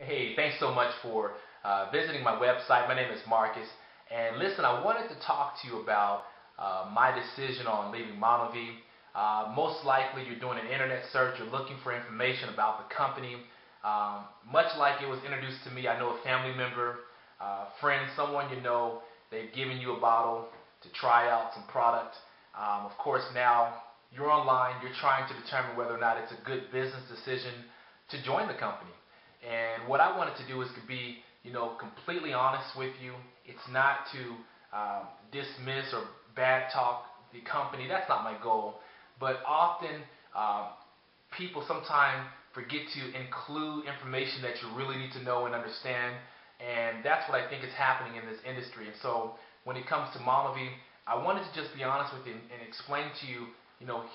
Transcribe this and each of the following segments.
Hey, thanks so much for visiting my website. My name is Marcus. And listen, I wanted to talk to you about my decision on leaving MonaVie. Most likely you're doing an internet search, you're looking for information about the company. Much like it was introduced to me, I know a family member, friend, someone you know, they've given you a bottle to try out some product. Of course, now you're online, you're trying to determine whether or not it's a good business decision to join the company. And what I wanted to do is to be, completely honest with you. It's not to dismiss or bad talk the company. That's not my goal. But often people sometimes forget to include information that you really need to know and understand. And that's what I think is happening in this industry. And so when it comes to MonaVie, I wanted to just be honest with you and explain to you,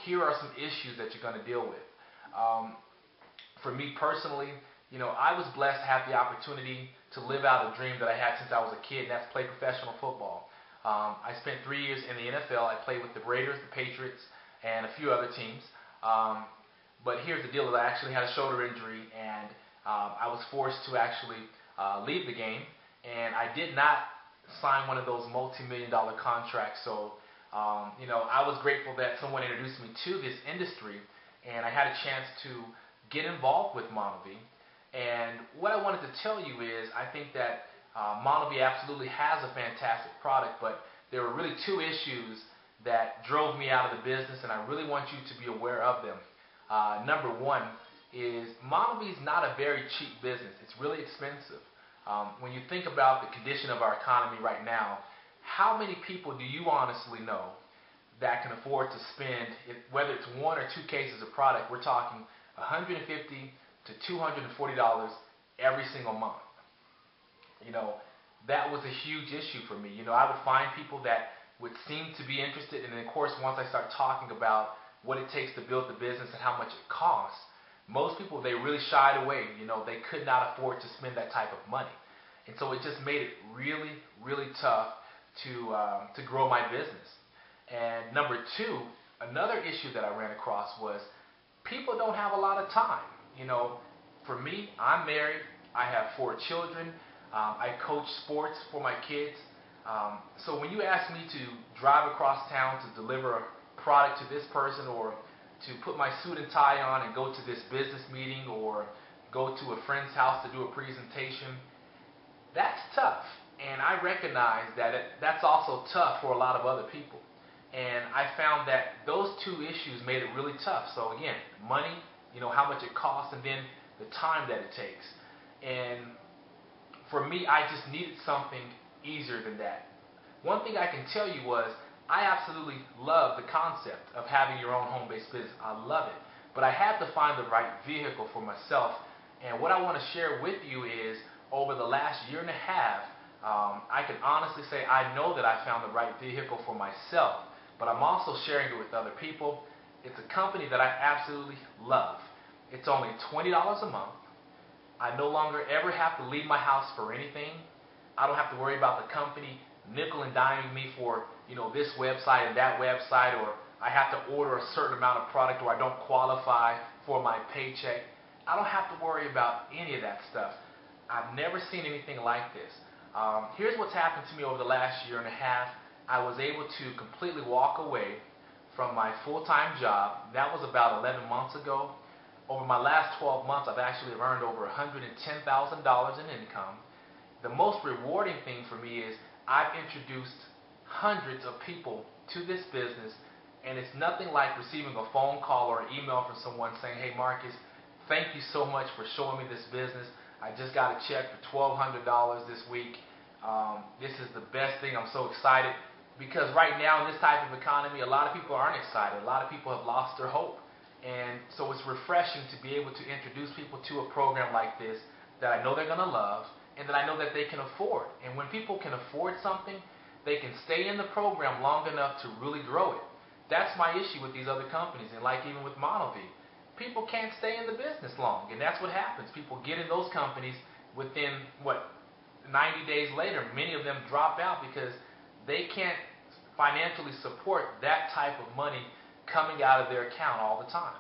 here are some issues that you're going to deal with. For me personally, I was blessed to have the opportunity to live out a dream that I had since I was a kid, and that's play professional football. I spent 3 years in the NFL. I played with the Raiders, the Patriots, and a few other teams. But here's the deal: is I actually had a shoulder injury, and I was forced to actually leave the game, and I did not sign one of those multi-million-dollar contracts. So, I was grateful that someone introduced me to this industry, and I had a chance to get involved with MonaVie. And what I wanted to tell you is, I think that MonaVie absolutely has a fantastic product, but there were really two issues that drove me out of the business, and I really want you to be aware of them. Number one is MonaVie is not a very cheap business. It's really expensive. When you think about the condition of our economy right now, how many people do you honestly know that can afford to spend, whether it's one or two cases of product, we're talking $150 to $240 every single month. That was a huge issue for me. I would find people that would seem to be interested, and then of course once I start talking about what it takes to build the business and how much it costs, most people, they really shied away. They could not afford to spend that type of money. And so it just made it really, really tough to grow my business. And number two, another issue that I ran across was people don't have a lot of time. For me, I'm married. I have 4 children. I coach sports for my kids. So when you ask me to drive across town to deliver a product to this person, or to put my suit and tie on and go to this business meeting, or go to a friend's house to do a presentation, that's tough. And I recognize that that's also tough for a lot of other people. And I found that those two issues made it really tough. So again, money, how much it costs, and then the time that it takes. And for me, I just needed something easier than that. One thing I can tell you was, I absolutely love the concept of having your own home-based business. I love it. But I had to find the right vehicle for myself. And what I want to share with you is, over the last year and a half, I can honestly say I know that I found the right vehicle for myself. But I'm also sharing it with other people. It's a company that I absolutely love. It's only $20 a month. I no longer ever have to leave my house for anything. I don't have to worry about the company nickel and diming me for, this website and that website, or I have to order a certain amount of product, or I don't qualify for my paycheck. I don't have to worry about any of that stuff. I've never seen anything like this. Here's what's happened to me over the last year and a half. I was able to completely walk away from my full-time job. That was about 11 months ago. Over my last 12 months, I've actually earned over $110,000 in income. The most rewarding thing for me is I've introduced hundreds of people to this business, and it's nothing like receiving a phone call or an email from someone saying, "Hey Marcus, thank you so much for showing me this business. I just got a check for $1,200 this week. This is the best thing. I'm so excited." Because right now in this type of economy, a lot of people aren't excited. A lot of people have lost their hope. And so it's refreshing to be able to introduce people to a program like this that I know they're going to love, and that I know that they can afford. And when people can afford something, they can stay in the program long enough to really grow it. That's my issue with these other companies, and like even with MonaVie. People can't stay in the business long, and that's what happens. People get in those companies within, 90 days later, many of them drop out because they can't financially support that type of money coming out of their account all the time.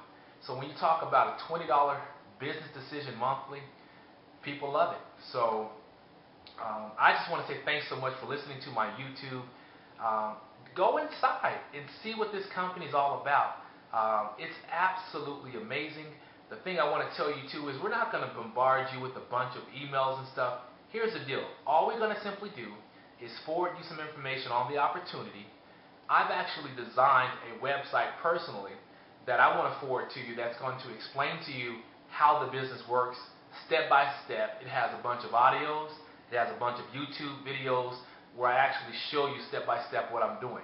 So when you talk about a $20 business decision monthly, people love it. So I just want to say thanks so much for listening to my YouTube. Go inside and see what this company is all about. It's absolutely amazing. The thing I want to tell you too is we're not going to bombard you with a bunch of emails and stuff. Here's the deal. All we're going to simply do is forward you some information on the opportunity. I've actually designed a website personally that I want to forward to you that's going to explain to you how the business works step by step. It has a bunch of audios. It has a bunch of YouTube videos where I actually show you step by step what I'm doing.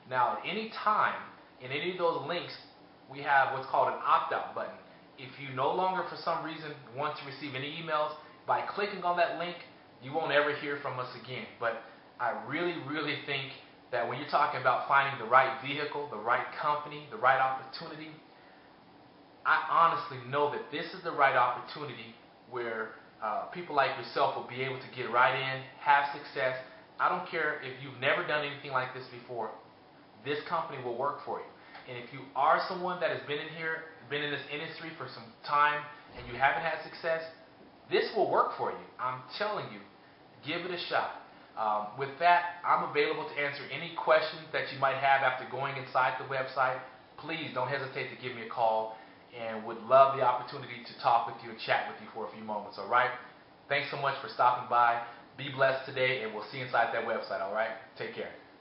Now, at any time, in any of those links, we have what's called an opt-out button. If you no longer, for some reason, want to receive any emails, by clicking on that link, you won't ever hear from us again. But I really, really think that when you're talking about finding the right vehicle, the right company, the right opportunity, I honestly know that this is the right opportunity where people like yourself will be able to get right in, have success. I don't care if you've never done anything like this before. This company will work for you. And if you are someone that has been in here, been in this industry for some time, and you haven't had success, this will work for you. I'm telling you, give it a shot. With that, I'm available to answer any questions that you might have after going inside the website. Please don't hesitate to give me a call, and would love the opportunity to talk with you and chat with you for a few moments, all right? Thanks so much for stopping by. Be blessed today, and we'll see you inside that website, all right? Take care.